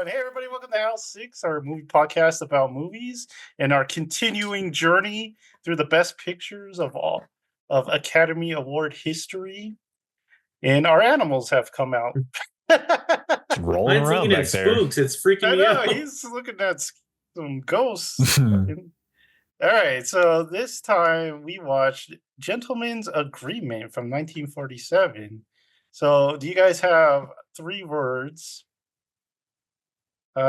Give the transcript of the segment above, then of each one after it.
going? Hey, everybody, welcome to House 6, our movie podcast about movies and our continuing journey through the best pictures of all of Academy Award history. And our animals have come out. It's rolling Mine's around looking back at there. spooks. It's freaking I me know, out. he's looking at some ghosts. All right, so this time we watched Gentleman's Agreement from 1947. So, do you guys have 3 words?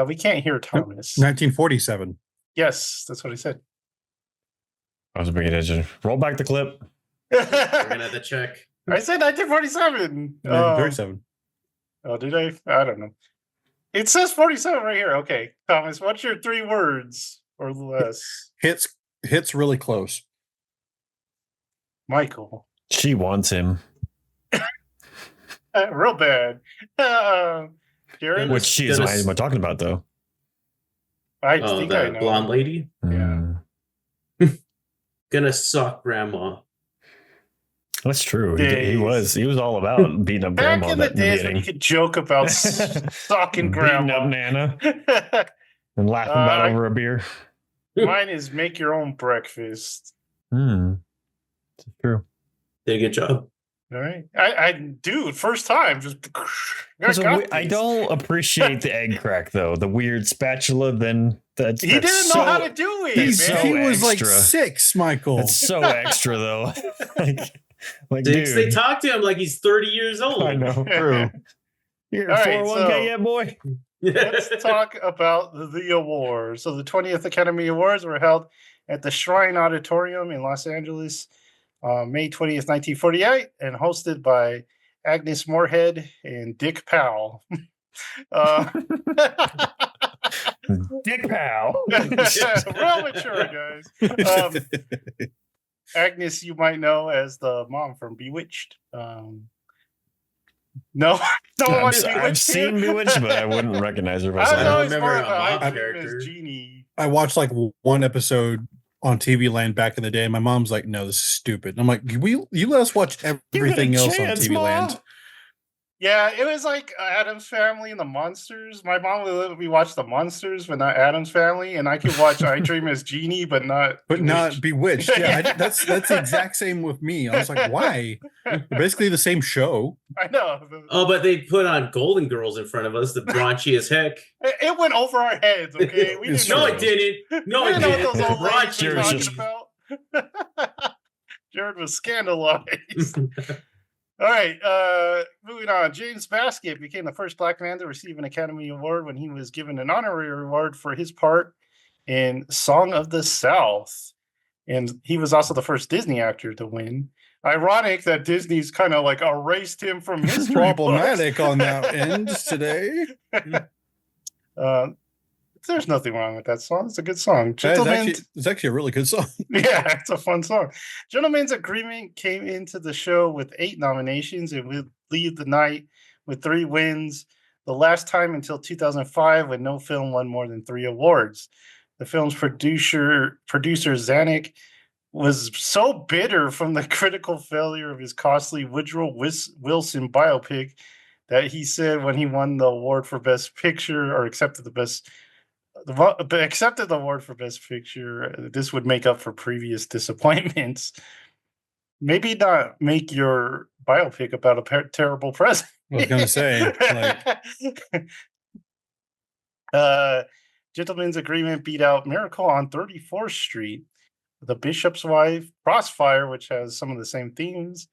We can't hear Thomas. 1947. Yes, that's what I said. I was paying attention. Roll back the clip. We're gonna have to check. I said 1947. 1937. Oh, did I? I don't know. It says 47 right here. Okay, Thomas, what's your 3 words or less? Hits really close. Michael. She wants him. Real bad. Jared? Which she is. Why am I talking about, though? I Oh, think I the know. blonde lady. Yeah. Gonna suck grandma. That's true. Days. He was all about beating up Back grandma in the at the days when beginning. you could joke about stalking Beating up grandma. Nana and laughing about over a beer. Mine is make your own breakfast. It's true. Did a good job. All right. I dude, first time. Just I don't appreciate the egg crack, though. The weird spatula, then that's He didn't know how to do it. he's man. so he was like extra. 6, Michael. It's so extra, though. like They dude. talk to him like he's 30 years old. I know. True. You're All a right, 401k so- yet, boy? Let's talk about the awards. So the 20th Academy Awards were held at the Shrine Auditorium in Los Angeles, May 20th, 1948, and hosted by Agnes Moorehead and Dick Powell. Dick Powell. Real mature, guys. Agnes, you might know as the mom from Bewitched. No, don't watch Bewitched. I've seen Bewitched, but I wouldn't recognize her. I don't know. I It's remember more a of mom I character. as Genie. I watched like one episode on TV Land back in the day. And my mom's like, "No, this is stupid." And I'm like, you let us watch everything else on TV Land." Yeah, it was like Addams Family and the Monsters. My mom would let me watch the Monsters, but not Addams Family, and I could watch I Dream as Genie, but not Not Bewitched. Bewitched. Yeah, that's the exact same with me. I was like, why? They're basically the same show. I know. Oh, but they put on Golden Girls in front of us, the raunchy as heck. It went over our heads. Okay, we It's didn't No, know. it didn't. No, We it didn't know what didn't. those old ladies were Jared's talking just- about. Jared was scandalized. All right, moving on. James Baskett became the first black man to receive an Academy Award when he was given an honorary award for his part in Song of the South. And he was also the first Disney actor to win. Ironic that Disney's kind of like erased him from history. Problematic on that end today. There's nothing wrong with that song. It's a good song. It's actually a really good song. Yeah, it's a fun song. Gentleman's Agreement came into the show with 8 nominations and would lead the night with 3 wins, the last time until 2005 when no film won more than 3 awards. The film's producer Zanuck was so bitter from the critical failure of his costly Woodrow Wilson biopic that he said when he won the award for Best Picture or accepted the award for Best Picture, this would make up for previous disappointments. Maybe not make your biopic about a terrible president. I was gonna say, Gentleman's Agreement beat out Miracle on 34th Street, The Bishop's Wife, Crossfire, which has some of the same themes,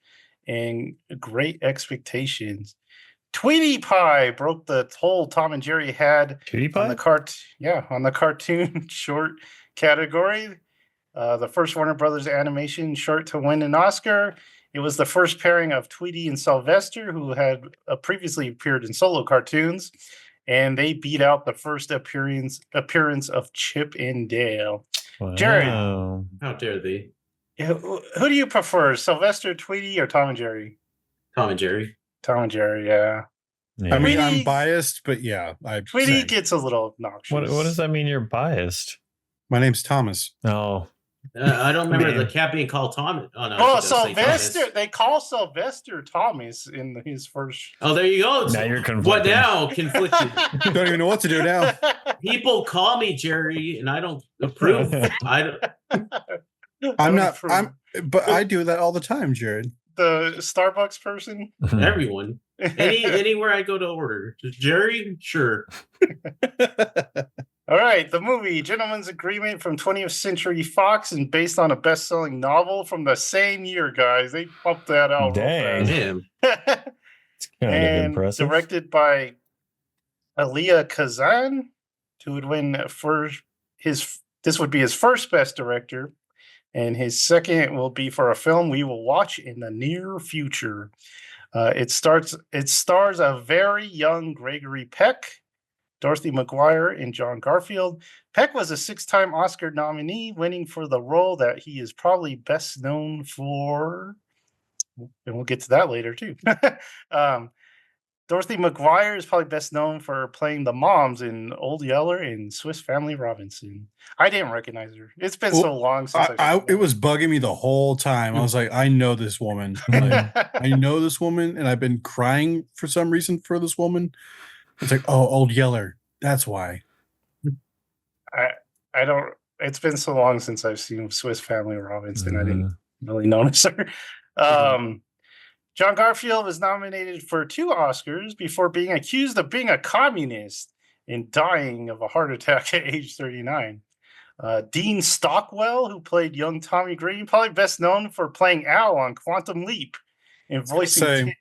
and Great Expectations. Tweety Pie broke the toll Tom and Jerry had Cutie on the cartoon short category. The first Warner Brothers animation short to win an Oscar. It was the first pairing of Tweety and Sylvester, who had previously appeared in solo cartoons, and they beat out the first appearance of Chip and Dale. Wow. Jared. How dare they? Who do you prefer, Sylvester, Tweety, or Tom and Jerry? Tom and Jerry. Tom and Jerry, yeah. Yeah. I mean, Tweety- I'm biased, but yeah, Tweety gets a little obnoxious. What does that mean? You're biased? My name's Thomas. Oh, I don't remember Man. the cat being called Thomas. Oh no! Oh, she does say Sylvester. Thomas. They call Sylvester Thomas in his first. Oh, there you go. Now you're What conflicted. now? Conflicted. Don't even know what to do now. People call me Jerry, and I don't approve. I don't. I'm Don't not. approve. But I do that all the time, Jared. The Starbucks person. Everyone. Anywhere I go to order. Just Jerry, sure. All right, the movie Gentleman's Agreement from 20th Century Fox and based on a best-selling novel from the same year, guys. They pumped that out Dang. real Damn. fast. It's kind of And impressive. directed by Elia Kazan, who would win this would be his first best director, and his second will be for a film we will watch in the near future. It stars a very young Gregory Peck, Dorothy McGuire, and John Garfield. Peck was a 6-time Oscar nominee, winning for the role that he is probably best known for, and we'll get to that later too. Dorothy McGuire is probably best known for playing the moms in Old Yeller and Swiss Family Robinson. I didn't recognize her. It's been so long since it was bugging me the whole time. I was like, I know this woman. Like, I know this woman, and I've been crying for some reason for this woman. It's like, oh, Old Yeller. That's why. I don't. It's been so long since I've seen Swiss Family Robinson. I didn't really notice her. John Garfield was nominated for 2 Oscars before being accused of being a communist and dying of a heart attack at age 39. Dean Stockwell, who played young Tommy Green, probably best known for playing Al on Quantum Leap and voicing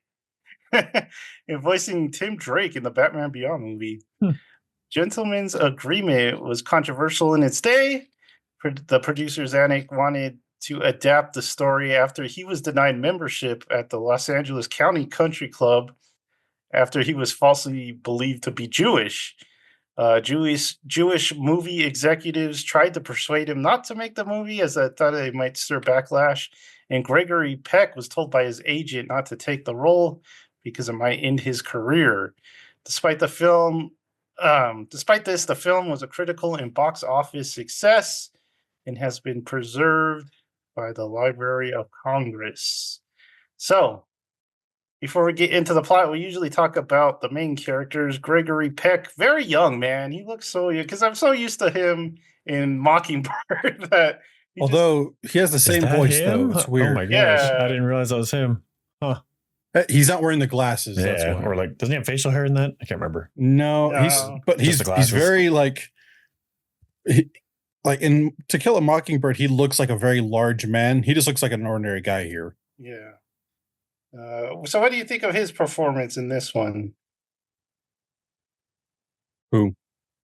Tim Drake in the Batman Beyond movie. Gentleman's Agreement was controversial in its day. The producer Zanuck wanted to adapt the story after he was denied membership at the Los Angeles County Country Club after he was falsely believed to be Jewish. Jewish movie executives tried to persuade him not to make the movie as they thought it might stir backlash. And Gregory Peck was told by his agent not to take the role because it might end his career. Despite this, the film was a critical and box office success and has been preserved by the Library of Congress. So, before we get into the plot, we usually talk about the main characters. Gregory Peck, very young, man. He looks so young because I'm so used to him in Mockingbird that. Although he has the same voice, though. It's weird. Oh my gosh. Yeah. I didn't realize that was him. Huh. He's not wearing the glasses. That's Yeah. why. Or like, doesn't he have facial hair in that? I can't remember. No, he's very like in To Kill a Mockingbird, he looks like a very large man. He just looks like an ordinary guy here. Yeah. So what do you think of his performance in this one? Who?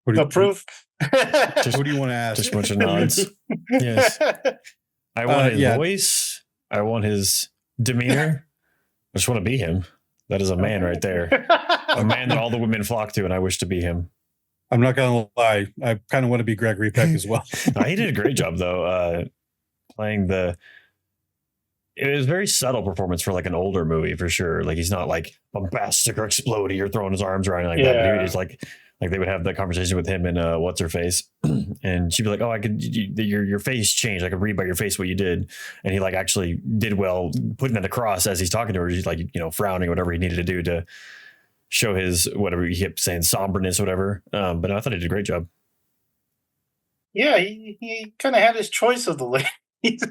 The proof? Who do you want to ask? Just a bunch of nods. Yes. I want his voice. I want his demeanor. I just want to be him. That is a man right there. A man that all the women flock to, and I wish to be him. I'm not going to lie. I kind of want to be Gregory Peck as well. He did a great job, though, playing the... It was a very subtle performance for like an older movie, for sure. Like, he's not like bombastic or explodey or throwing his arms around like that. But he's like they would have that conversation with him and what's her face, and she'd be like, "Oh, I could your face changed. I could read by your face what you did." And he like actually did well putting that across as he's talking to her. He's like, frowning, whatever he needed to do to show his whatever he kept saying, somberness, whatever. But no, I thought he did a great job. Yeah, he kind of had his choice of the ladies.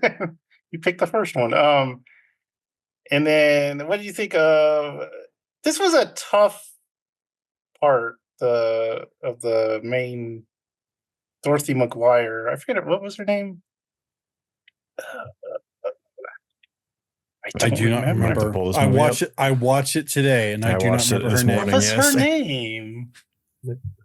You picked the first one. And then what do you think of this? Was a tough part of the main Dorothy McGuire. I forget what was her name. I do not remember. I watched it today, and I do not remember her name. What was her name?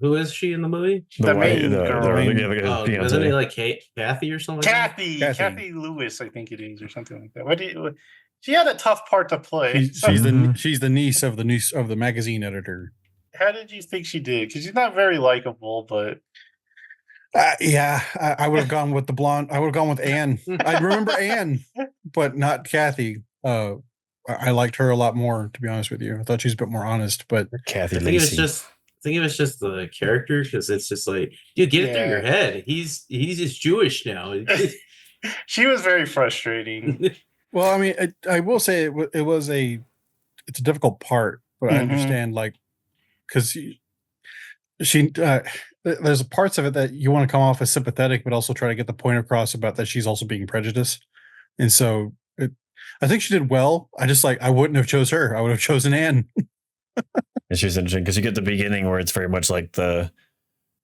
Who is she in the movie? The main girl. Isn't it like Kathy or something? Kathy Lewis, I think it is, or something like that. She had a tough part to play. She's the niece of the magazine editor. How did you think she did? Because she's not very likable, but I would have gone with the blonde. I would have gone with Anne. I remember Anne, but not Kathy. I liked her a lot more, to be honest with you. I thought she was a bit more honest, but Kathy I think it was just the character, because it's just like, you get it through your head. He's just Jewish now. She was very frustrating. Well, I mean, I will say it's a difficult part, but I understand, like, because she there's parts of it that you want to come off as sympathetic, but also try to get the point across about that she's also being prejudiced, and so I think she did well. I wouldn't have chose her. I would have chosen Anne. And she's interesting because you get the beginning where it's very much like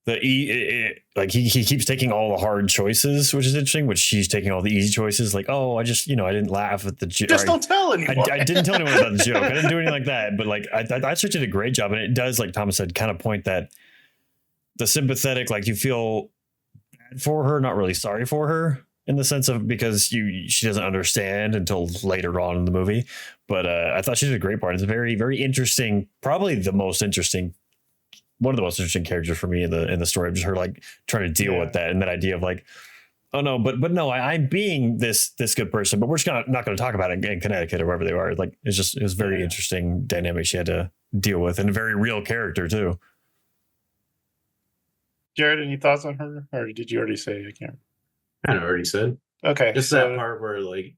like he keeps taking all the hard choices, which is interesting, which she's taking all the easy choices. Like, oh, I just, I didn't laugh at the joke. Just don't tell anyone. I didn't tell anyone about the joke. I didn't do anything like that. But like, I thought she did a great job. And it does, like Thomas said, kind of point that the sympathetic, like you feel bad for her, not really sorry for her in the sense of, because she doesn't understand until later on in the movie. But I thought she did a great part. It's a very, very interesting, probably one of the most interesting characters for me in the story of just her like trying to deal with that, and that idea of like, oh no, but no, I'm being this good person, but we're just not going to talk about it in Connecticut or wherever they are. Like it was very interesting dynamic she had to deal with, and a very real character too. Jared, any thoughts on her, or did you already say? I can't. Kind of already said. Okay, just that part where like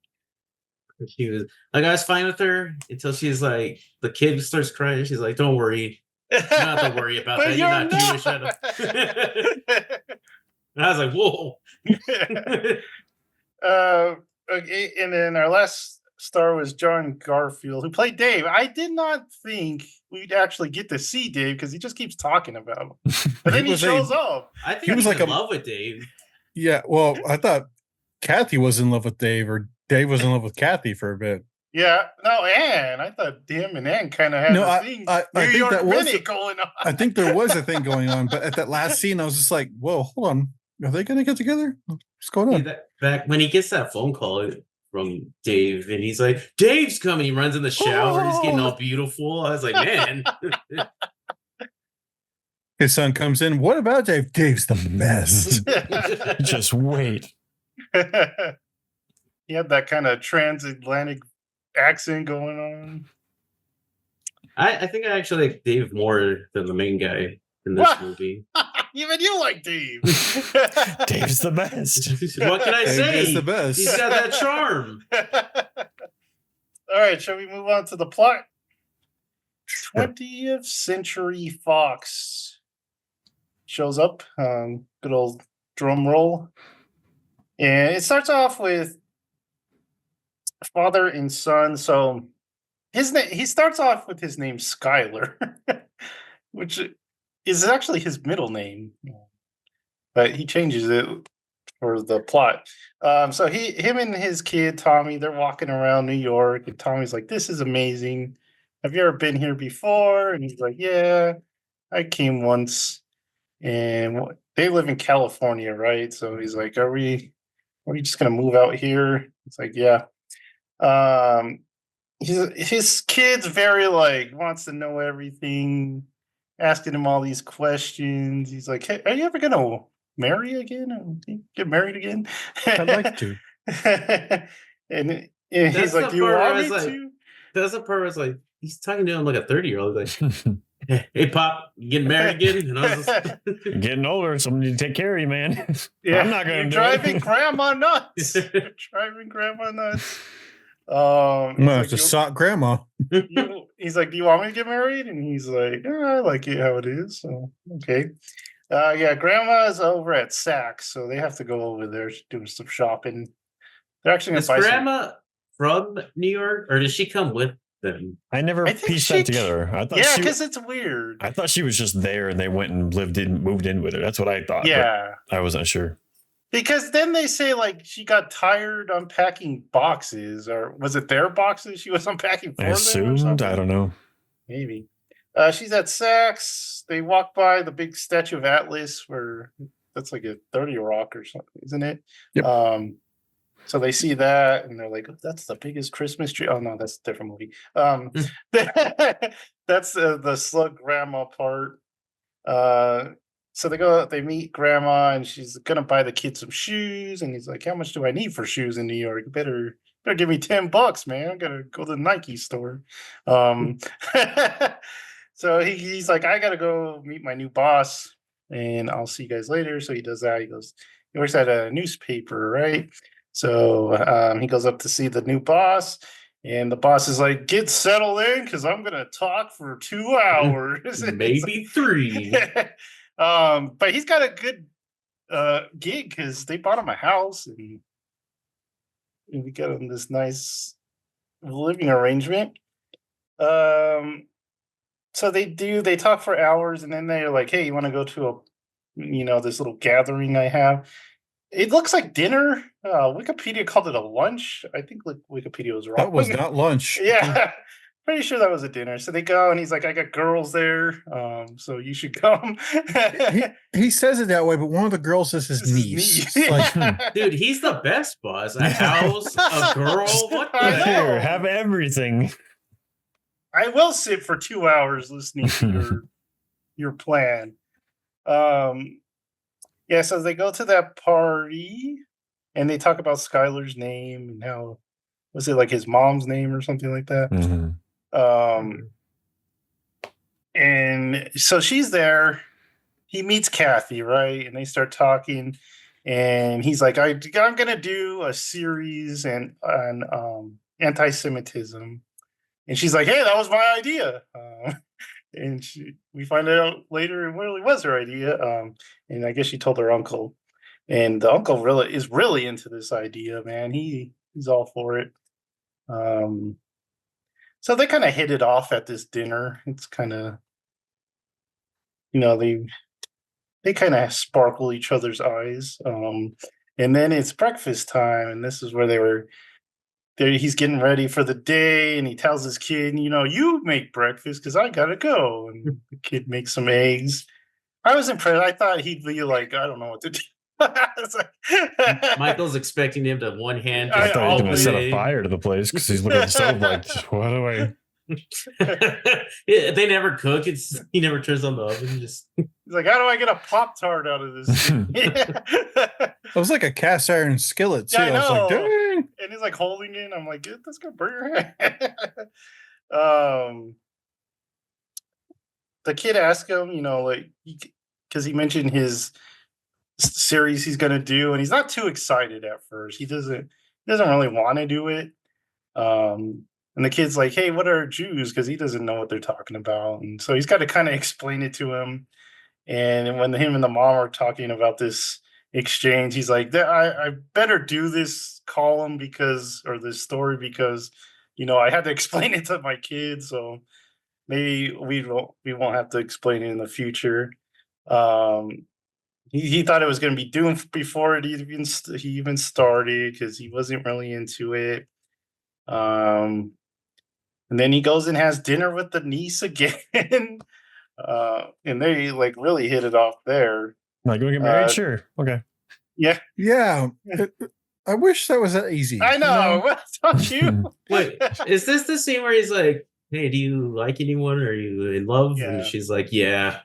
she was like, I was fine with her until she's like, the kid starts crying. She's like, don't worry. You don't have to worry about that. You're not Jewish. And I was like, whoa. Okay, and then our last star was John Garfield, who played Dave. I did not think we'd actually get to see Dave because he just keeps talking about him. But then he shows up. I think he was like in love with Dave. Yeah, well, I thought Kathy was in love with Dave, or Dave was in love with Kathy for a bit. Yeah, no, Anne. I thought him and Anne kind of had a thing. I think that was going on. I think there was a thing going on, but at that last scene, I was just like, "Whoa, hold on, are they going to get together? What's going on?" Back when he gets that phone call from Dave, and he's like, "Dave's coming." He runs in the shower. He's getting all beautiful. I was like, "Man." His son comes in. What about Dave? Dave's the best. Just wait. He had that kind of transatlantic accent going on. I think I actually like Dave more than the main guy in this movie. Even you like Dave. Dave's the best. What can I say? He's the best. He's got that charm. All right, shall we move on to the plot? 20th Century Fox shows up. Good old drum roll. And it starts off with father and son. So his name, he starts off with his name Skylar, which is actually his middle name, but he changes it for the plot. So him and his kid Tommy, they're walking around New York, and Tommy's like, "This is amazing. Have you ever been here before?" And he's like, "Yeah, I came once." And they live in California, right? So he's like, "Are we just gonna move out here?" It's like, "Yeah." His kid's very like wants to know everything, asking him all these questions. He's like, "Hey, are you ever gonna marry again? Get married again?" I'd like to. and he's like, "Do you want me to?" That's the part where it's like he's talking to him like a 30-year-old. Like, "Hey, Pop, you getting married again?" And I was just, you're getting older, so I need to take care of you, man. Yeah, I'm not going to driving grandma nuts. You're driving grandma nuts. I'm gonna have to sock grandma. He's like, "Do you want me to get married?" And he's like, "I like it how it is." So okay. Yeah, grandma's over at Saks, so they have to go over there do some shopping. They're actually gonna buy grandma from New York, or does she come with them? I never pieced that together. I thought because it's weird. I thought she was just there and they went and moved in with her. That's what I thought. Yeah. I wasn't sure. Because then they say like she got tired unpacking boxes, or was it their boxes she was unpacking for them? I assumed. I don't know. Maybe. She's at Saks. They walk by the big statue of Atlas, where that's like a 30 Rock or something, isn't it? Yep. So they see that and they're like, "That's the biggest Christmas tree." Oh no, that's a different movie. That's the slug grandma part. So they meet grandma, and she's gonna buy the kid some shoes, and he's like, "How much do I need for shoes in New York? You better give me $10, man. I gotta go to the Nike store." So he's like, "I gotta go meet my new boss, and I'll see you guys later." So he does that. He works at a newspaper, right? So he goes up to see the new boss, and the boss is like, "Get settled in, because I'm gonna talk for 2 hours, Maybe 3." But he's got a good gig because they bought him a house, and we got him this nice living arrangement. So they talk for hours, and then they're like, "Hey, you want to go to this little gathering I have?" It looks like dinner. Wikipedia called it a lunch. I think Wikipedia was wrong. That was not lunch. Yeah, pretty sure that was a dinner. So they go, and he's like, "I got girls there, so you should come." He says it that way, but one of the girls is his This is niece. me. Like, Dude, he's the best boss. A house, a girl. What the I know. heck? Here, have everything. I will sit for 2 hours listening to your plan. Yeah, so they go to that party, and they talk about Skylar's name and how was it like his mom's name or something like that. And so she's there. He meets Kathy, right? And they start talking, and he's like, I'm gonna do a series on anti-Semitism. And she's like, "Hey, that was my idea." And we find out later it really was her idea. And I guess she told her uncle. And the uncle is really into this idea, man. He's all for it. So they kind of hit it off at this dinner. It's kind of, they kind of sparkle each other's eyes. And then it's breakfast time, and this is where he's getting ready for the day, and he tells his kid, "You make breakfast because I gotta go." And the kid makes some eggs. I was impressed. I thought he'd be like, "I don't know what to do." Michael's expecting him to one hand. I thought he was going to always- set a fire to the place because he's looking at the stove like, what do I? Yeah, they never cook. He never turns on the oven. Just He's like, "How do I get a Pop-Tart out of this?" it was like a cast iron skillet too. Yeah, I I was like, know. dang. And he's like holding it. I'm like, "That's gonna burn your hand." The kid asked him, because he mentioned his series he's gonna do, and he's not too excited at first. He doesn't really want to do it. And the kid's like, "Hey, what are Jews?" Because he doesn't know what they're talking about, and so he's got to kind of explain it to him. And when him and the mom are talking about this exchange, he's like, I better do this column or this story because I had to explain it to my kids, so maybe we won't have to explain it in the future. He thought it was going to be doomed before he even started because he wasn't really into it. And then he goes and has dinner with the niece again. And they really hit it off there. Like, you want to get married? Sure. Okay. Yeah. Yeah. I wish that was that easy. I know. Don't you? wait, is this the scene where he's like, "Hey, do you like anyone? Are you in love?" Yeah. And she's like, "Yeah."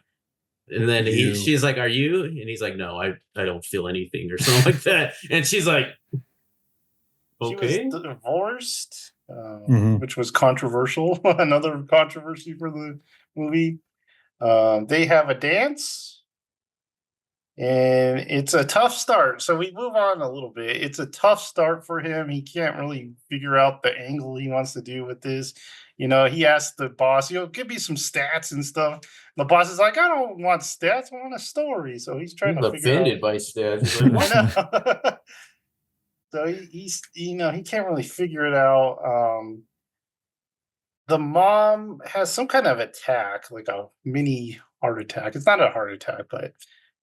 And then You. she's like, "Are you?" And he's like, "No, I don't feel anything," or something like that. And she's like, "Okay." She was divorced, Mhm. which was controversial. Another controversy for the movie. They have a dance, and it's a tough start. So we move on a little bit. It's a tough start for him. He can't really figure out the angle he wants to do with this. He asked the boss, "Give me some stats and stuff." The boss is like, "I don't want stats. I want a story." So he's trying He's to figure out. offended by stats. He's like, "What?" I know. So he's he can't really figure it out. The mom has some kind of attack, like a mini heart attack. It's not a heart attack, but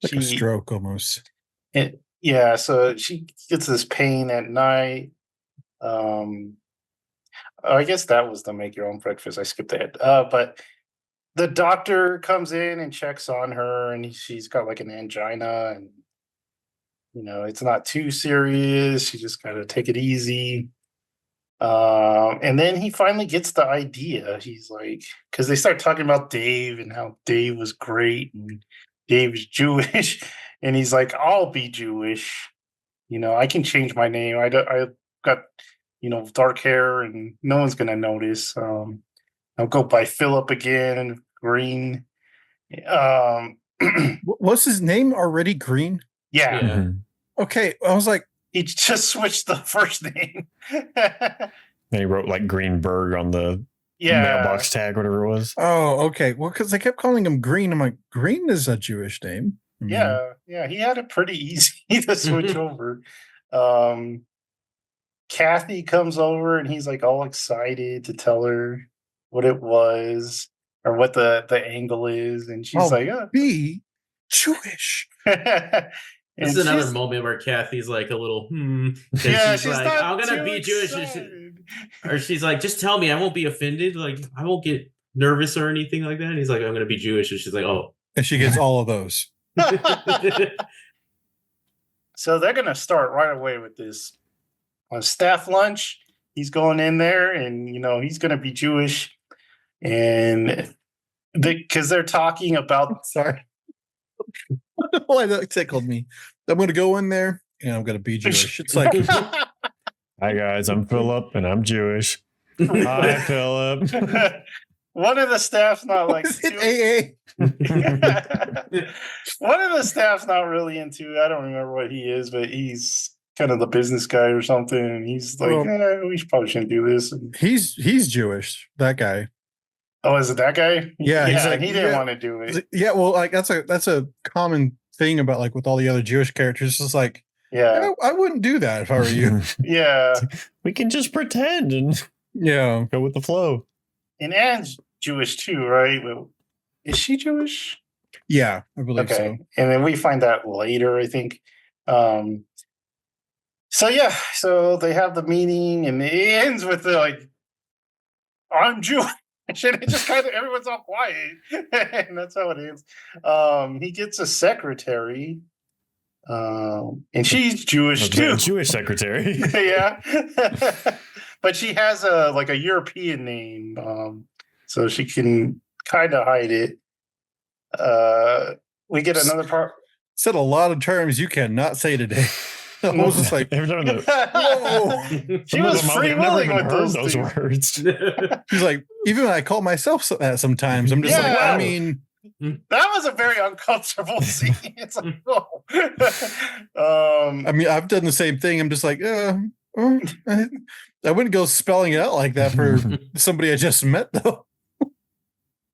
Like a stroke almost. yeah, so she gets this pain at night. I guess that was the make your own breakfast. I skipped ahead. But the doctor comes in and checks on her, and she's got like an angina, and it's not too serious. She just gotta take it easy. And then he finally gets the idea. He's like, because they start talking about Dave and how Dave was great and Dave's Jewish, and he's like, "I'll be Jewish. I can change my name. I got dark hair, and no one's gonna notice. I'll go by Philip again, Green." Was his name already Green? Yeah. Yeah. Okay, I was like, he just switched the first name. And he wrote like Greenberg on the mailbox tag, whatever it was. Oh, okay. Well, because they kept calling him Green. I'm like, Green is a Jewish name. I mean, yeah. He had it pretty easy to switch over. Kathy comes over and he's like all excited to tell her what it was or what the angle is, and she's like, be Jewish. This is another moment where Kathy's like a little Yeah, she's like, I'm gonna be Jewish, or she's like, just tell me, I won't be offended, like I won't get nervous or anything like that. And he's like, I'm gonna be Jewish, and she's like, oh, and she gets all of those. So they're gonna start right away with this on staff lunch. He's going in there, and he's gonna be Jewish, and because they're talking about. Sorry. Why that tickled me. I'm going to go in there and I'm going to be Jewish. It's like, hi guys, I'm Philip and I'm Jewish. Hi Philip. One of the staff's not like AA. One of the staff's not really into it. I don't remember what he is, but he's kind of the business guy or something. And he's like, we probably shouldn't do this. And he's Jewish. That guy. Oh, is it that guy? Yeah, he's like, he didn't want to do it. Yeah, well, like that's a common thing about like with all the other Jewish characters. It's like, I wouldn't do that if I were you. Yeah, we can just pretend and go with the flow. And Anne's Jewish too, right? Is she Jewish? Yeah, I believe so. And then we find out later, I think. So they have the meeting, and it ends with the like, I'm Jewish. And it just kind of everyone's all quiet, and that's how it ends. He gets a secretary, and she's Jewish too. Jewish secretary, yeah, but she has a European name, so she can kind of hide it. We get another part. Said a lot of terms you cannot say today. I was just like, whoa. She was free willing with those words. He's like, even when I call myself that sometimes, I'm just like, I mean, that was a very uncomfortable scene. It's like, oh. I mean, I've done the same thing. I'm just like, I wouldn't go spelling it out like that for somebody I just met, though.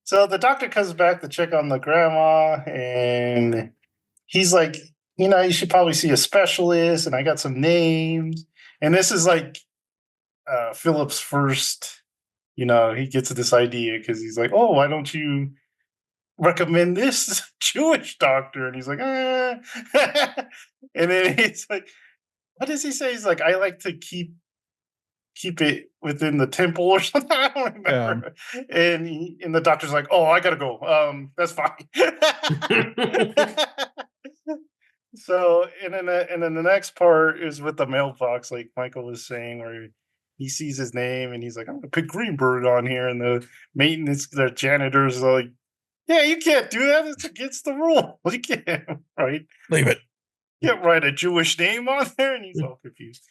So the doctor comes back to check on the grandma, and he's like, you should probably see a specialist, and I got some names. And this is like Philip's first, he gets this idea because he's like, oh, why don't you recommend this Jewish doctor? And he's like, And then he's like, what does he say? He's like, I like to keep it within the temple or something. I don't remember. Yeah. And the doctor's like, oh, I gotta go. That's fine. So, and then the next part is with the mailbox, like Michael was saying, where he sees his name and he's like, I'm gonna put Greenberg on here, and the janitors are like, yeah, you can't do that. It's against the rule. You can't, right? Leave it. You can't write a Jewish name on there, and he's all confused.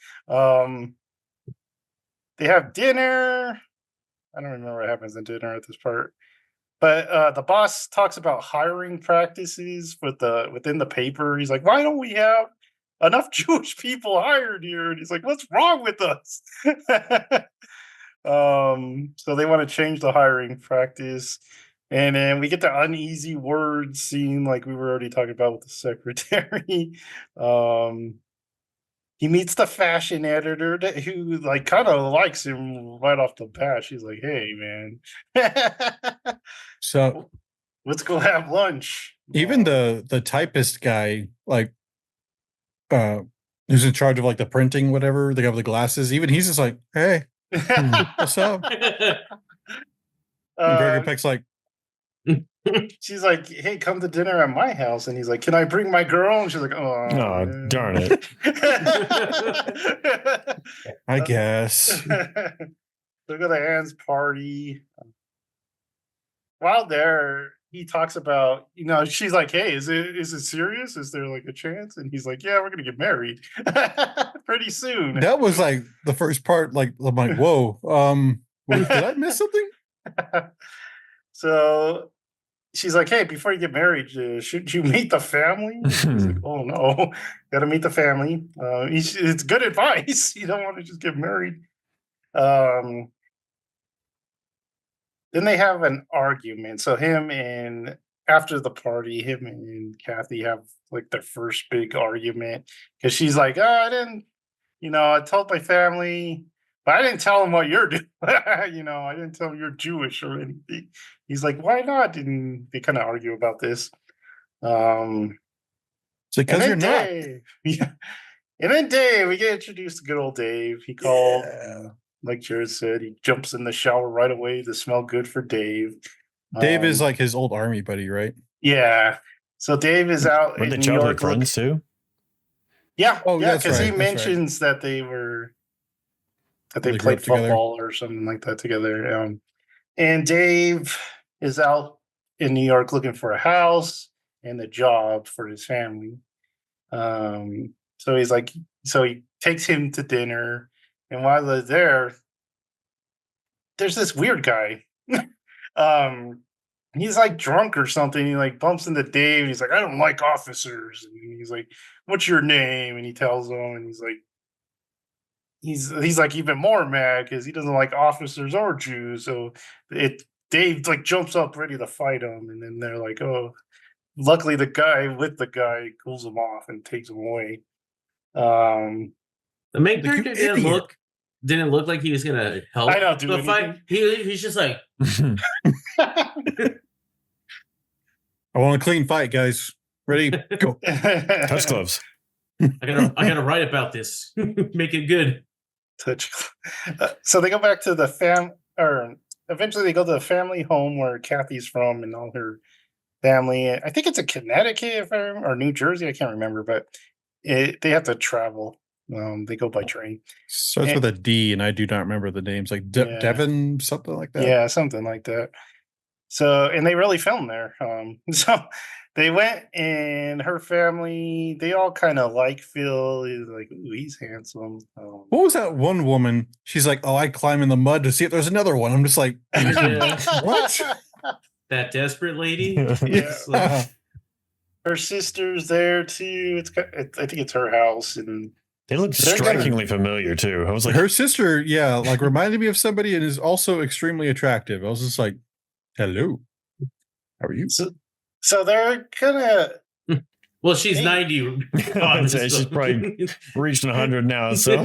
They have dinner. I don't remember what happens in dinner at this part. But the boss talks about hiring practices within the paper. He's like, why don't we have enough Jewish people hired here? And he's like, what's wrong with us? So they want to change the hiring practice. And then we get the uneasy word scene like we were already talking about with the secretary. He meets the fashion editor who like kind of likes him right off the bat. She's like, hey, man. So let's go have lunch. Even the typist guy, like who's in charge of like the printing, whatever, they have the glasses, even he's just like, hey, what's up? And Gregory Peck's like, she's like, hey, come to dinner at my house. And he's like, can I bring my girl? And she's like, oh darn it. I guess. Look at the Anne's party. While there, he talks about, she's like, hey, is it serious? Is there like a chance? And he's like, yeah, we're gonna get married pretty soon. That was like the first part, like I'm like, whoa, did I miss something? So she's like, "Hey, before you get married, should you meet the family?" He's like, "Oh no, gotta meet the family." It's good advice. You don't want to just get married. Then they have an argument. So after the party, him and Kathy have like their first big argument because she's like, "Oh, I didn't, I told my family, but I didn't tell them what you're doing. I didn't tell them you're Jewish or anything." He's like, "Why not?" And they kind of argue about this. It's because you're not. Yeah. And then Dave, we get introduced to good old Dave. He called, like Jared said, he jumps in the shower right away to smell good for Dave. Dave is like his old army buddy, right? Yeah. So Dave is out Were they in New childhood York. friends too? Yeah. Oh, yeah, that's because right, he that's right. mentions that they They grew played up together. football or something like that together. And Dave is out in New York looking for a house and a job for his family. So he takes him to dinner, and while they're there, there's this weird guy. He's like drunk or something. He like bumps into Dave. And he's like, "I don't like officers." And he's like, "What's your name?" And he tells him, and he's like even more mad because he doesn't like officers or Jews. So Dave like jumps up ready to fight him, and then they're like, "Oh." Luckily, the guy with the guy cools him off and takes him away. The main Like, you character idiot. didn't look like he was gonna help I don't do the fight. He's just like, I want a clean fight, guys. Ready? Go. Touch gloves. I gotta write about this. Make it good. Touch. So they go back to or eventually they go to the family home where Kathy's from and all her family. I think it's in Connecticut or New Jersey. I can't remember, but they have to travel. They go by train. Starts with a D, and I do not remember the names. Like Devon, something like that. Yeah, something like that. So, and they really filmed there. So they went, and her family, they all kind of like Phil. He's like, "Ooh, he's handsome." What was that one woman? She's like, "Oh, I climb in the mud to see if there's another one." I'm just like, what? That desperate lady. Yeah. Like, Her sister's there too. I think it's her house, and They look strikingly familiar too. I was like, her sister, yeah, like reminded me of somebody and is also extremely attractive. I was just like, "Hello, how are you?" So they're kind of. well, she's 90. I'd say she's probably reaching 100 now. So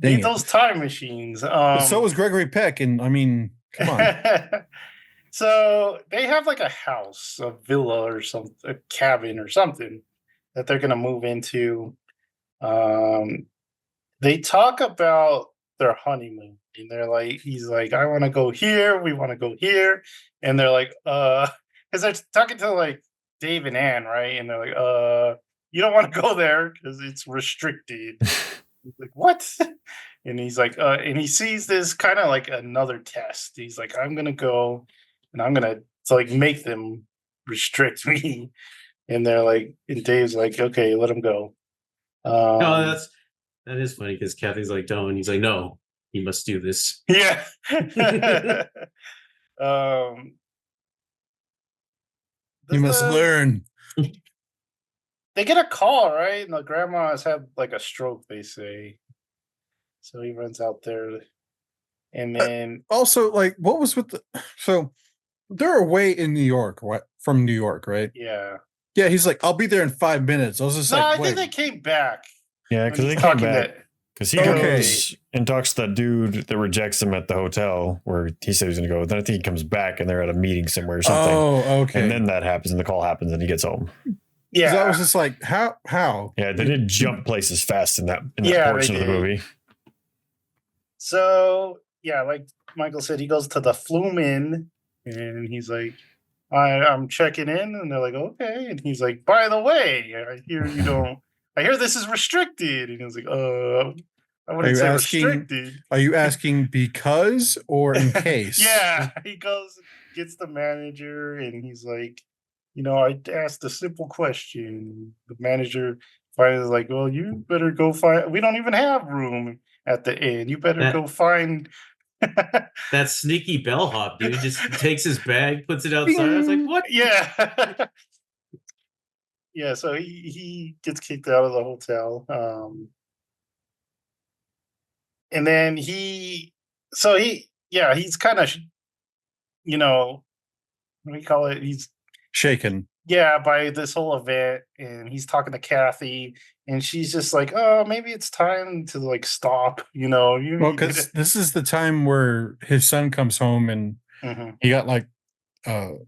Need those time machines. But so was Gregory Peck, and I mean, come on. So they have like a house, a villa, or a cabin, or something that they're gonna move into. They talk about their honeymoon, and he's like, "I want to go here. We want to go here," and they're like, because they're talking to like Dave and Ann, right? And they're like, "You don't want to go there because it's restricted." He's like, "What?" And he's like, and he sees this kind of like another test. He's like, "I'm gonna go, and I'm gonna like make them restrict me." And they're like, and Dave's like, "Okay, let him go." Oh, that is funny because Kathy's like, "Don't," and he's like, "No, he must do this." Yeah. You must learn. They get a call, right? And the grandma has had like a stroke, they say. So he runs out there, and then Also, like, what was with so they're away in New York, from New York, right? yeah. Yeah, he's like, "I'll be there in 5 minutes." I was just No, like, I think they came back. yeah, when because he's they came talking back. Because he goes and talks to that dude that rejects him at the hotel where he said he's going to go. Then I think he comes back and they're at a meeting somewhere or something. Oh, okay. And then that happens and the call happens and he gets home. Yeah. I was just like, how? Yeah, they did jump places fast in that Yeah, portion of the movie. So, yeah, like Michael said, he goes to the Flume Inn and he's like, I'm checking in. And they're like, "Okay." And he's like, "By the way, I hear this is restricted." And he was like, I wouldn't say restricted. Are you asking because or in case? Yeah. He goes, gets the manager, and he's like, "I asked a simple question." The manager finally is like, "Well, you better go find. We don't even have room at the inn. You better go find That sneaky bellhop dude just takes his bag, puts it outside. I was like, what? Yeah. Yeah, so he gets kicked out of the hotel. And then he's kind of, what do you call it? He's Shaken. yeah, by this whole event, and he's talking to Kathy, and she's just like, "Oh, maybe it's time to like stop." Well, because this is the time where his son comes home and he got like, what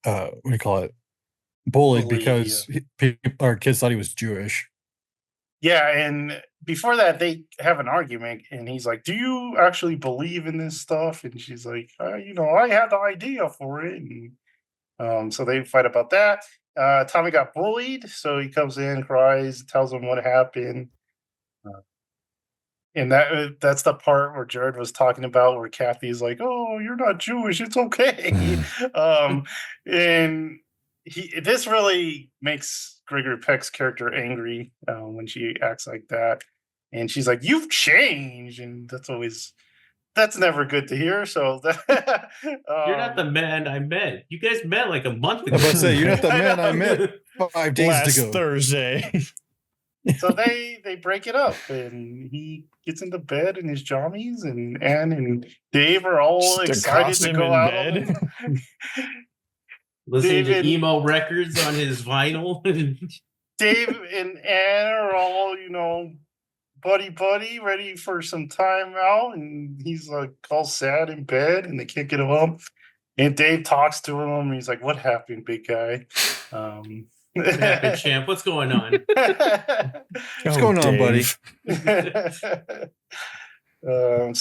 do you call it? Bullied because our kids thought he was Jewish. Yeah, and before that, they have an argument, and he's like, "Do you actually believe in this stuff?" And she's like, "I had the idea for it." And so they fight about that. Tommy got bullied, so he comes in, cries, tells him what happened. And that's the part where Jared was talking about where Kathy's like, "Oh, you're not Jewish. It's okay." And this really makes Gregory Peck's character angry when she acts like that. And she's like, "You've changed," and that's never good to hear. So You're not the man I met. You guys met like a month ago. I was about to say, you're not the man I met 5 days Last ago. Thursday. So they break it up, and he gets into bed in his jammies, and Anne and Dave are all Just excited to him go in out. bed. Listening David- to emo records on his vinyl. Dave and Anne are all, buddy, ready for some time out, and he's like all sad in bed, and they can't get him up. And Dave talks to him. He's like, "What happened, big guy?" What happened, champ? What's going on? What's going on, buddy? So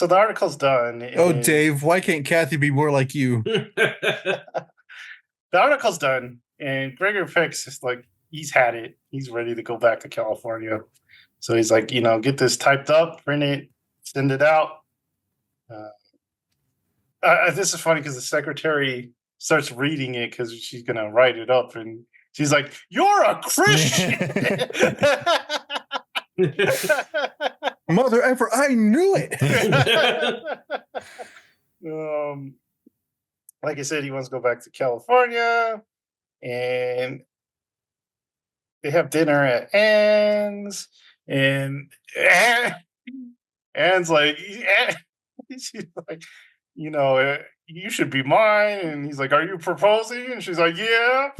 the article's done. Oh, Dave, why can't Kathy be more like you? The article's done, and Gregory Peck's just like, he's had it. He's ready to go back to California. So he's like, get this typed up, print it, send it out. This is funny because the secretary starts reading it because she's going to write it up, and she's like, "You're a Christian." Mother ever, I knew it. Like I said, he wants to go back to California, and they have dinner at Anne's, and Anne's like, she's like, you should be mine. And he's like, "Are you proposing?" And she's like, "Yeah."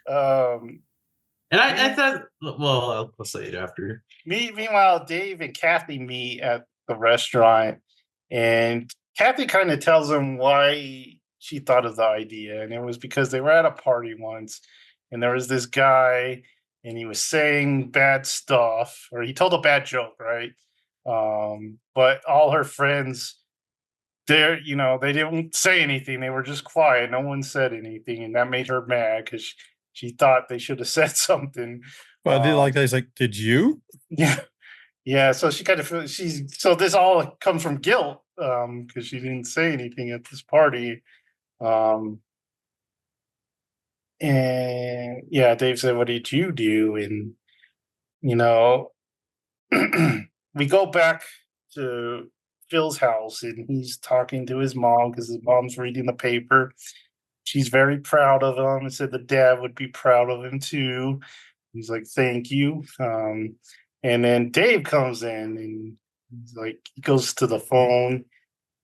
And I thought, well, I'll say it after. Meanwhile, Dave and Kathy meet at the restaurant, and Kathy kind of tells him why she thought of the idea. And it was because they were at a party once, and there was this guy, and he was saying bad stuff, or he told a bad joke, right? But all her friends, they didn't say anything. They were just quiet. No one said anything, and that made her mad because she thought they should have said something. Well, I did like that. He's like, "Did you?" Yeah. So she kind of feels so this all comes from guilt because she didn't say anything at this party. And yeah, Dave said, "What did you do?" And we go back to Phil's house, and he's talking to his mom because his mom's reading the paper. She's very proud of him and said the dad would be proud of him too. He's like, "Thank you." And then Dave comes in, and he's like, he goes to the phone,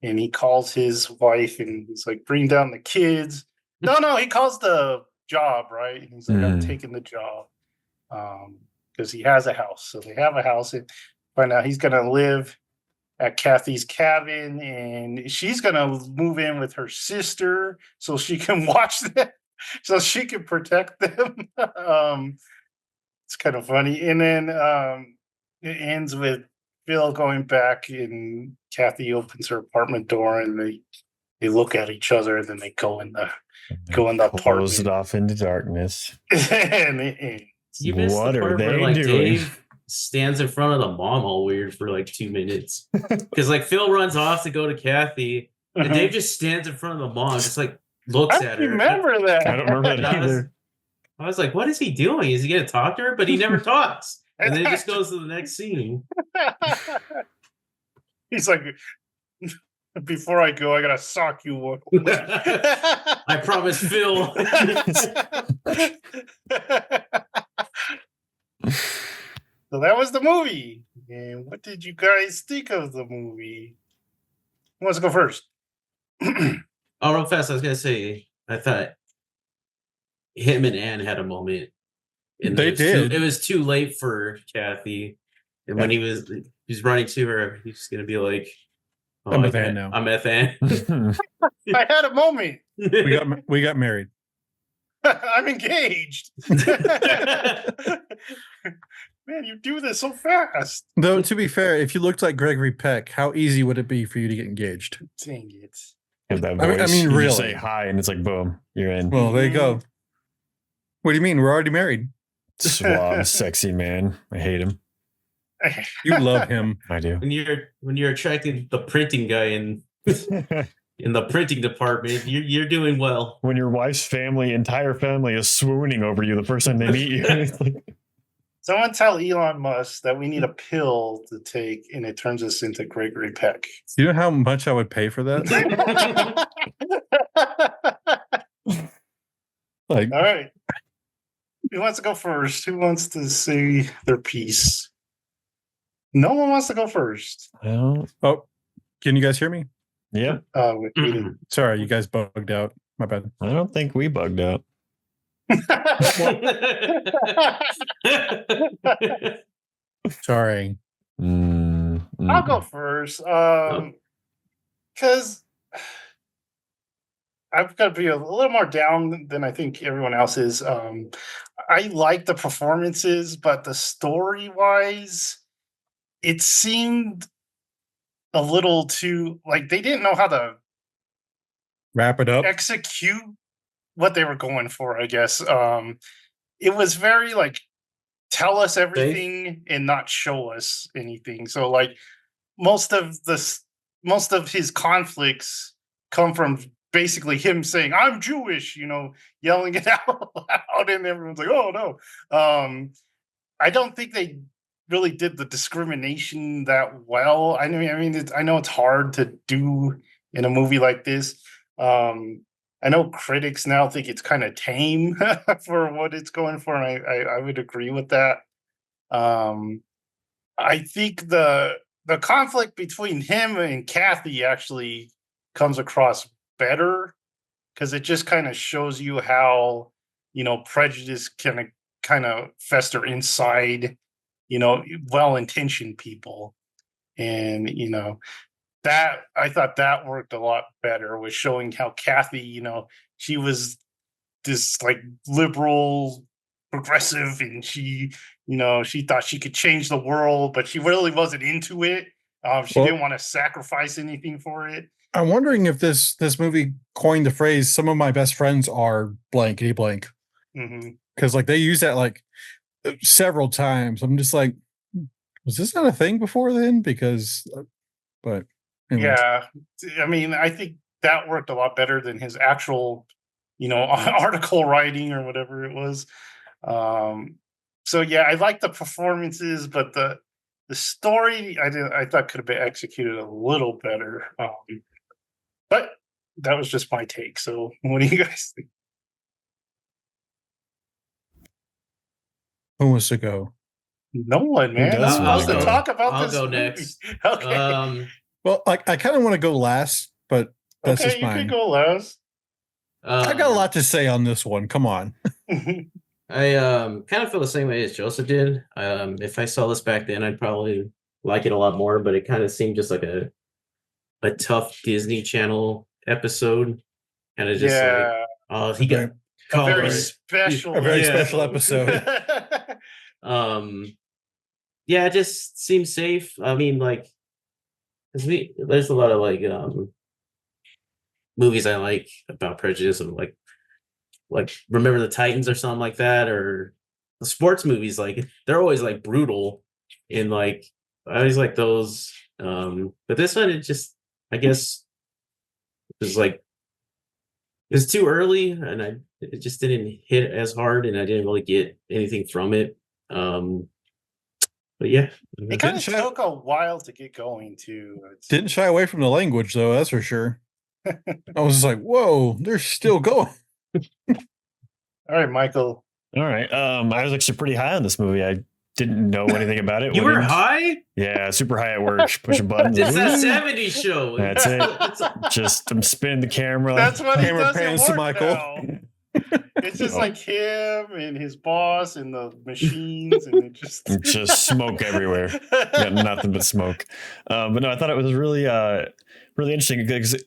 and he calls his wife, and he's like, "Bring down the kids." No, he calls the job, right? And he's like, "I'm taking the job." Because he has a house. So they have a house, and find out he's gonna live at Kathy's cabin, and she's gonna move in with her sister so she can watch them, so she can protect them. It's kind of funny. And then it ends with Phil going back, and Kathy opens her apartment door, and they look at each other, and then they go in the apartment. Close it off into darkness. And it ends. You missed What the are part they where, like, doing? Dave stands in front of the mom all weird for like 2 minutes. Because like Phil runs off to go to Kathy, and Dave just stands in front of the mom, just like looks I at her. remember that. I don't remember that I was- either. I was like, what is he doing? Is he gonna talk to her? But he never talks. And then it just goes to the next scene. He's like, before I go, I gotta sock you one. I promise, Phil. So that was the movie. And what did you guys think of the movie? Who wants to go first? Oh, real fast, I was gonna say, I thought him and Anne had a moment. And They did. It was too late for Kathy. And when he was running to her, he's just gonna be like, oh, I'm with Anne now. I'm with Anne. I had a moment. We got married. I'm engaged. Man, you do this so fast. Though, to be fair, if you looked like Gregory Peck, how easy would it be for you to get engaged? Dang it. Have that I voice. mean, You really. just say hi, and it's like, boom, you're in. Well, there you go. What do you mean? We're already married. Suave, sexy man. I hate him. You love him. I do. When you're attracting the printing guy in the printing department, you're doing well. When your wife's entire family is swooning over you the first time they meet you. It's like, Someone tell Elon Musk that we need a pill to take and it turns us into Gregory Peck. You know how much I would pay for that? Like, all right. Who wants to go first? Who wants to say their piece? No one wants to go first. well, oh, can you guys hear me? yeah. We didn't. Sorry, you guys bugged out. My bad. I don't think we bugged out. Sorry. I'll go first. Because I've got to be a little more down than I think everyone else is. I like the performances, but the story-wise, it seemed a little too like they didn't know how to Wrap it up. execute what they were going for, I guess. It was very like tell us everything and not show us anything. So like most of his conflicts come from basically him saying, I'm Jewish, yelling it out loud, and everyone's like, oh no. I don't think they really did the discrimination that well. I mean, I know it's hard to do in a movie like this. I know critics now think it's kind of tame for what it's going for, and I would agree with that. I think the conflict between him and Kathy actually comes across better because it just kind of shows you how prejudice can kind of fester inside well-intentioned people, and that I thought that worked a lot better with showing how Kathy, she was this like liberal progressive, and she thought she could change the world, but she really wasn't into it. She didn't want to sacrifice anything for it. I'm wondering if this movie coined the phrase "some of my best friends are blankety blank," because like they use that like several times. I'm just like, was this not a thing before then? Because, but anyways. Yeah, I mean, I think that worked a lot better than his actual, article writing or whatever it was. So yeah, I like the performances, but the story I thought could have been executed a little better. But that was just my take. So what do you guys think? Who wants to go? No one, man. does I'm wanna supposed to go? talk about I'll this go movie. next. Okay. Well, I kind of want to go last, but that's Okay, just you fine. can go last. I got a lot to say on this one. Come on. I kind of feel the same way as Joseph did. If I saw this back then, I'd probably like it a lot more, but it kind of seemed just like a tough Disney Channel episode. Kind of just like, oh, he got a called very right. special, A very special episode. Yeah, it just seems safe. I mean, like, there's a lot of like movies I like about prejudice, of like Remember the Titans or something like that, or the sports movies. Like they're always like brutal, and like I always like those. But this one, it just, I guess, was like, it was too early, and it just didn't hit as hard, and I didn't really get anything from it. But yeah, It kind of took a while to get going too. Didn't shy away from the language though, that's for sure. I was just like, whoa, they're still going. All right, Michael. All right. I was actually pretty high on this movie. I didn't know anything about it. You were high? Yeah, super high at work, pushing buttons. It's that 70s show. That's it. Just I'm spinning the camera. That's what he does pans at to work Michael. now. It's just like him and his boss and the machines, and it just smoke everywhere. Got nothing but smoke. But no, I thought it was really, really interesting because,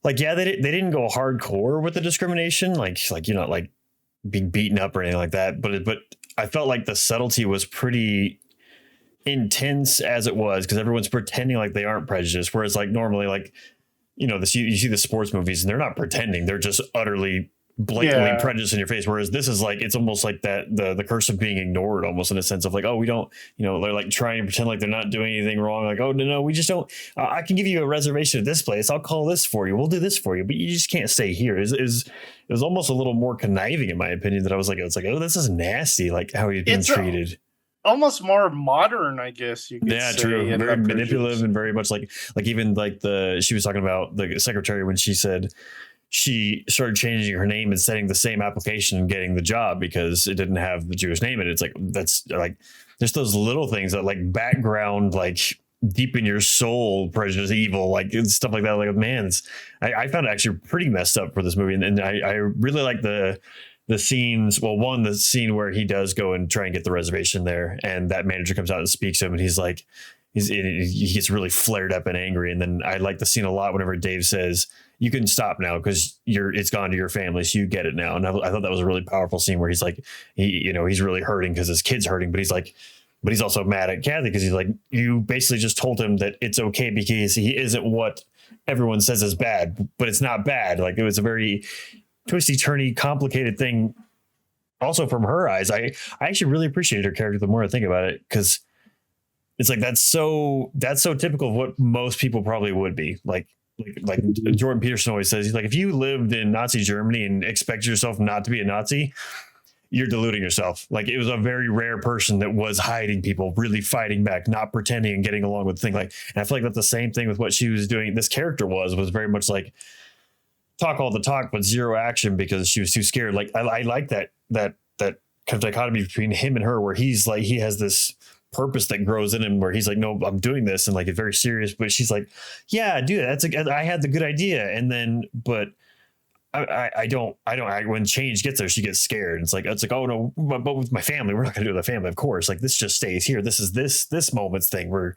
like, yeah, they didn't go hardcore with the discrimination, like being beaten up or anything like that. But I felt like the subtlety was pretty intense as it was because everyone's pretending like they aren't prejudiced, whereas like normally, like you see the sports movies and they're not pretending; they're just utterly blatantly prejudiced in your face, whereas this is like it's almost like that the curse of being ignored, almost in a sense of like, oh, we don't, they're like trying to pretend like they're not doing anything wrong, like, oh no, we just don't, I can give you a reservation at this place, I'll call this for you, we'll do this for you, but you just can't stay here. It was almost a little more conniving in my opinion, that I was like, it's like, oh, this is nasty, like how he's being treated. Almost more modern, I guess you could say. True. Very manipulative and very much like even like she was talking about the secretary when she said she started changing her name and setting the same application and getting the job because it didn't have the Jewish name in it. It's like, that's like, there's those little things that like background, like deep in your soul, prejudice, evil, like stuff like that. Like, man, I found it actually pretty messed up for this movie. And I really like the scenes. Well, one, the scene where he does go and try and get the reservation there and that manager comes out and speaks to him and he's like, he gets really flared up and angry. And then I like the scene a lot whenever Dave says, you can stop now because it's gone to your family, so you get it now. And I thought that was a really powerful scene where he's like, he's really hurting because his kid's hurting, but he's also mad at Kathy because he's like, you basically just told him that it's okay because he isn't what everyone says is bad, but it's not bad. Like, it was a very twisty, turny, complicated thing. Also from her eyes, I actually really appreciated her character the more I think about it, because it's like that's so typical of what most people probably would be like Jordan Peterson always says. He's like, if you lived in Nazi Germany and expect yourself not to be a Nazi, you're deluding yourself. Like, it was a very rare person that was hiding people, really fighting back, not pretending and getting along with the thing. Like, and I feel like that's the same thing with what she was doing. This character was very much like talk all the talk, but zero action because she was too scared. Like, I like that kind of dichotomy between him and her, where he's like, he has this purpose that grows in him where he's like, no, I'm doing this, and like it's very serious, but she's like, yeah, dude, I had the good idea, and then but I don't when change gets there, she gets scared. It's like, oh no, but with my family, we're not gonna do it with the family, of course, like this just stays here, this is this moment's thing, where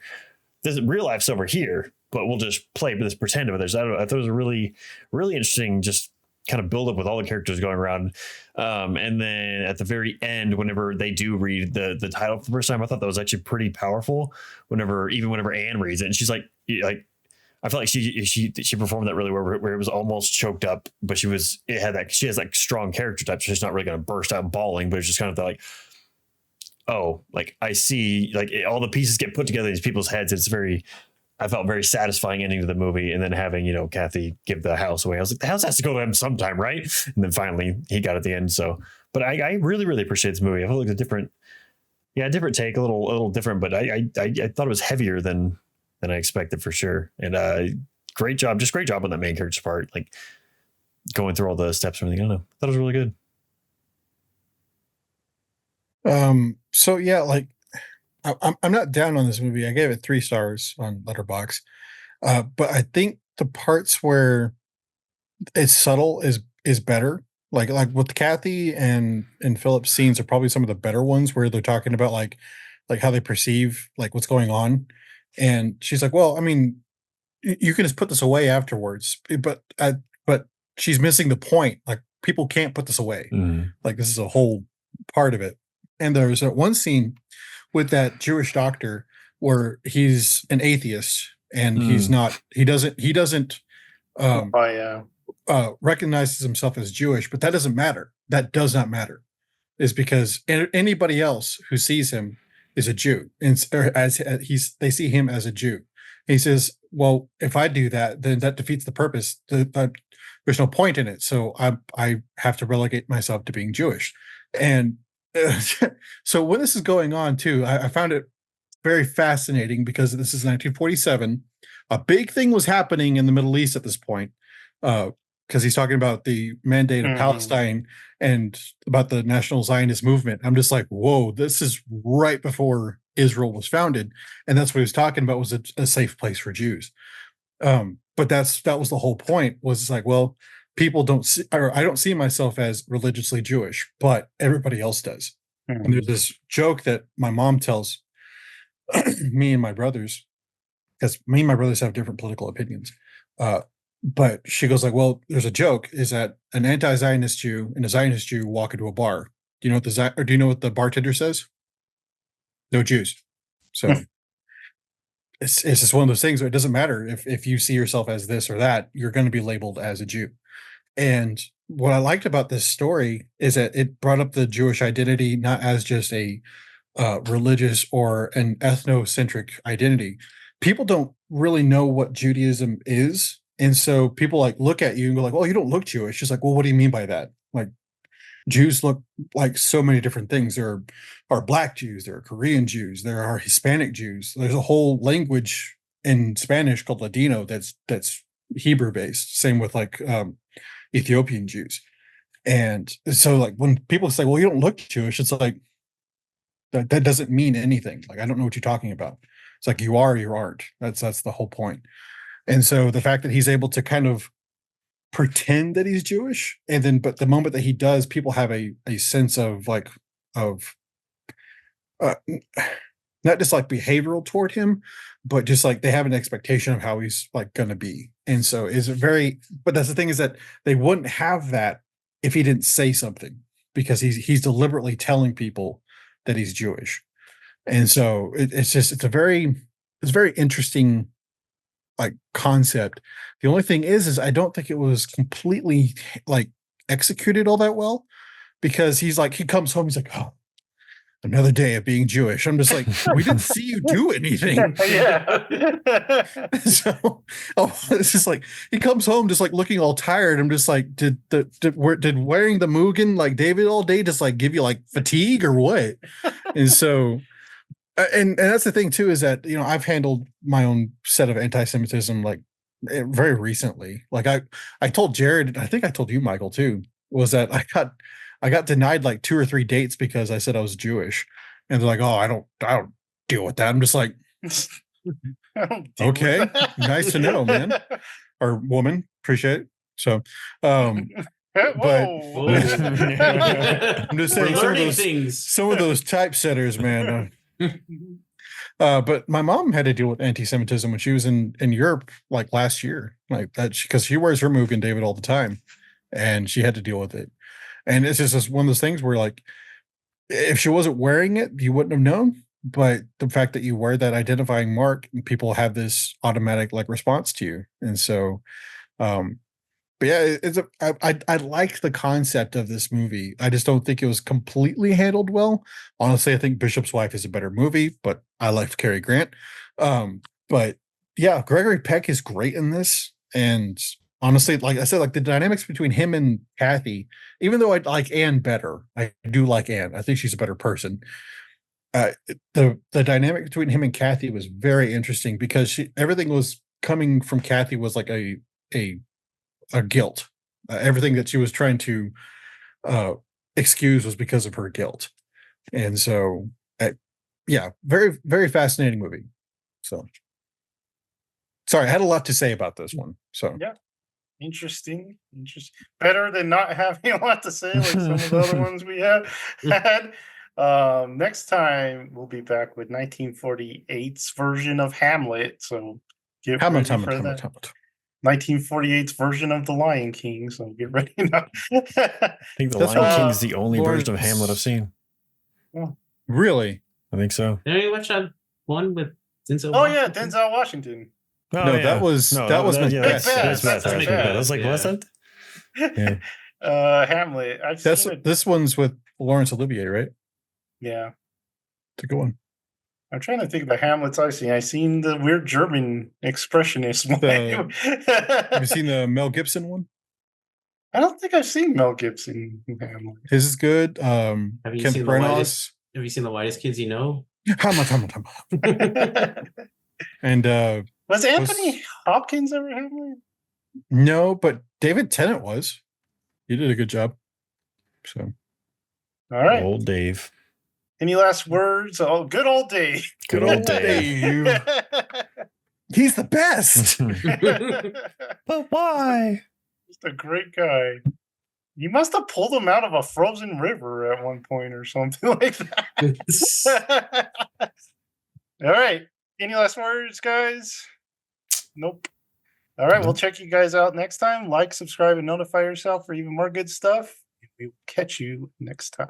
this real life's over here, but we'll just play this pretend of it. I thought it was a really, really interesting just kind of build up with all the characters going around. And then at the very end, whenever they do read the title for the first time, I thought that was actually pretty powerful. Whenever Anne reads it, and she's like I felt like she performed that really well, where it was almost choked up, but she has like strong character type, so she's not really going to burst out bawling, but it's just kind of like, oh, like I see, like all the pieces get put together in these people's heads. I felt very satisfying ending to the movie, and then having, Kathy give the house away. I was like, the house has to go to him sometime, right? And then finally he got at the end. So, but I really, really appreciate this movie. I felt like a different take, a little different, but I thought it was heavier than I expected for sure. And great job on that main character's part, like going through all the steps and everything. I don't know. I thought it was really good. So yeah, like I'm not down on this movie. I gave it 3 stars on Letterboxd. But I think the parts where it's subtle is better. Like with Kathy and Philip's scenes are probably some of the better ones, where they're talking about like how they perceive like what's going on. And she's like, well, I mean, you can just put this away afterwards, but she's missing the point. Like, people can't put this away. Like, this is a whole part of it. And there's that one scene with that Jewish doctor where he's an atheist and he doesn't recognizes himself as Jewish, but that doesn't matter. That does not matter, is because anybody else who sees him is a Jew, and they see him as a Jew. And he says, well, if I do that, then that defeats the purpose. There's no point in it. So I have to relegate myself to being Jewish. And So when this is going on too, I found it very fascinating because this is 1947. A big thing was happening in the Middle East at this point, because he's talking about the mandate of Palestine and about the National Zionist movement. I'm just like, whoa, this is right before Israel was founded, and that's what he was talking about, was a safe place for Jews. But that was the whole point. Was like, well, people don't see, or I don't see myself as religiously Jewish, but everybody else does. And there's this joke that my mom tells me and my brothers, because me and my brothers have different political opinions. But she goes like, well, there's a joke is that an anti-Zionist Jew and a Zionist Jew walk into a bar. Do you know what the bartender says? No Jews. So it's just one of those things where it doesn't matter if you see yourself as this or that, you're going to be labeled as a Jew. And what I liked about this story is that it brought up the Jewish identity not as just a religious or an ethnocentric identity. People don't really know what Judaism is, and so people like look at you and go like, "Oh, you don't look Jewish." Just like, well, what do you mean by that? Like, Jews look like so many different things. There are Black Jews, there are Korean Jews, there are Hispanic Jews. There's a whole language in Spanish called Ladino that's Hebrew based. Same with like Ethiopian Jews. And so like when people say, well, you don't look Jewish, it's like that doesn't mean anything. Like, I don't know what you're talking about. It's like you are, you aren't. That's the whole point. And so the fact that he's able to kind of pretend that he's Jewish, and then but the moment that he does, people have a sense of like of uh, not just like behavioral toward him, but just like they have an expectation of how he's like gonna be. And so is it very, but that's the thing, is that they wouldn't have that if he didn't say something, because he's deliberately telling people that he's Jewish. And so it's a very interesting like concept. The only thing is I don't think it was completely like executed all that well, because he comes home, he's like, oh, another day of being Jewish. I'm just like, we didn't see you do anything. Yeah. So, it's just like he comes home just like looking all tired. I'm just like, did wearing the Mugen like David all day just like give you like fatigue or what? And so, and that's the thing too, is that I've handled my own set of anti-Semitism like very recently. Like I told Jared, I think I told you, Michael, too, was that I got denied like 2 or 3 dates because I said I was Jewish, and they're like, "Oh, I don't deal with that." I'm just like, okay, nice to know, man or woman, appreciate it. So, but I'm just saying some of those typesetters, man. But my mom had to deal with anti-Semitism when she was in Europe like last year, like that, because she wears her Mugen David all the time, and she had to deal with it. And it's just one of those things where, like, if she wasn't wearing it, you wouldn't have known. But the fact that you wear that identifying mark, people have this automatic like response to you. And so, but yeah, I like the concept of this movie. I just don't think it was completely handled well. Honestly, I think Bishop's Wife is a better movie, but I liked Cary Grant. But yeah, Gregory Peck is great in this, and honestly, like I said, like the dynamics between him and Kathy, even though I like Anne better, I do like Anne. I think she's a better person. The dynamic between him and Kathy was very interesting, because everything was coming from Kathy was like a guilt. Everything that she was trying to excuse was because of her guilt. And so, yeah, very, very fascinating movie. So, sorry, I had a lot to say about this one. So, yeah. Interesting. Better than not having a lot to say, like some of the other ones we have had. Next time we'll be back with 1948's version of Hamlet. So get ready for that. 1948's version of The Lion King. So get ready now. I think The Lion King is the only version of Hamlet I've seen. Oh. Really? I think so. Did you watch that one with Denzel? Oh yeah, Denzel Washington. Oh, no, yeah. that was Macbeth. Yeah, that's Macbeth. I was like, what's that? Yeah. Hamlet. This one's with Laurence Olivier, right? Yeah. It's a good one. I'm trying to think of the Hamlets I've seen. I've seen the weird German expressionist one. Have you seen the Mel Gibson one? I don't think I've seen Mel Gibson in Hamlet. His is good. Have you Kenneth seen Branagh's. Have you seen the Whitest Kids You Know? Hama. And Was Anthony Hopkins ever Hamlet? no, but David Tennant was. He did a good job. So All right. Old Dave. Any last words? Oh, good old Dave. Good old Dave. He's the best. But why? Just a great guy. You must have pulled him out of a frozen river at one point or something like that. All right. Any last words, guys? Nope. All right. We'll check you guys out next time. Like, subscribe, and notify yourself for even more good stuff. We will catch you next time.